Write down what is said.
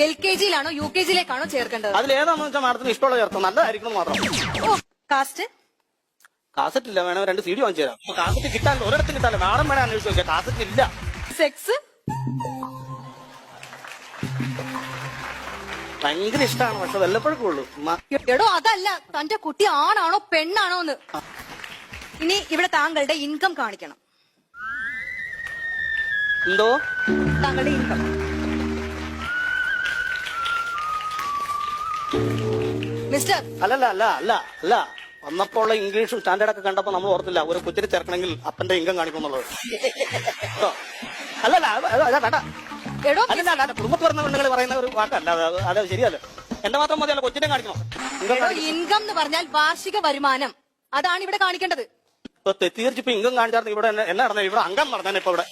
LKG-യിലാണോ UKG-യിലേക്കാണോ ചേർക്കേണ്ടത്? അതിലേതാണെന്ന് വെച്ചാൽ മാഡത്തിന് ഇഷ്ടമുള്ള ചേർത്തോ, നല്ലതായിരിക്കണം മാത്രം. ഓ, കാസ്റ്റ് കാസറ്റ് ഇല്ല, വേണം 2 CD വാങ്ങിച്ചു തരാം. കാസറ്റ് കിട്ടാൻ ഒരിടത്ത് കിട്ടാല്ല, മാഡം വേണം അന്വേഷിച്ച് നോക്കിയാൽ കാസറ്റ് ഇല്ല. സെക്സ് ഭയങ്കര ഇഷ്ടമാണ്, പക്ഷെ വല്ലപ്പോഴൊക്കെ ഉള്ളൂ. എടോ അതല്ല, തന്റെ കുട്ടി ആണാണോ പെണ്ണാണോ എന്ന്. ഇനി ഇവിടെ താങ്കളുടെ ഇൻകം കാണിക്കണം. എന്തോ താങ്കളുടെ ഇൻകം മിസ്റ്റർ. അല്ലല്ല അല്ല അല്ല അല്ല വന്നപ്പോൾ ഇംഗ്ലീഷ് സ്റ്റാൻഡേർഡ് ഒക്കെ കണ്ടപ്പോ നമ്മൾ ഓർത്തില്ല ഒരു കൊച്ചിനെ ചേർക്കണമെങ്കിൽ അപ്പന്റെ ഇൻകം കാണിക്കുന്നുള്ളത്. അല്ലല്ല വേണ്ട, എടോ അല്ല കുടുംബത്തിൽ വരുന്ന പെണ്ണുങ്ങൾ പറയുന്ന ഒരു വാക്കല്ല അത് ശരിയല്ല. എന്റെ മാത്രം മതിയല്ല, കൊച്ചിനെ കാണിക്കണം. ഇൻകം എന്ന് പറഞ്ഞാൽ വാർഷിക വരുമാനം, അതാണ് ഇവിടെ കാണിക്കേണ്ടത്. ഇപ്പൊ തെറ്റിദ്ധരിച്ചിപ്പോ ഇൻകം കാണിച്ചാൽ ഇവിടെ എന്നാ നടന്നത്? ഇവിടെ അംഗം നടന്നേ ഇപ്പൊ ഇവിടെ.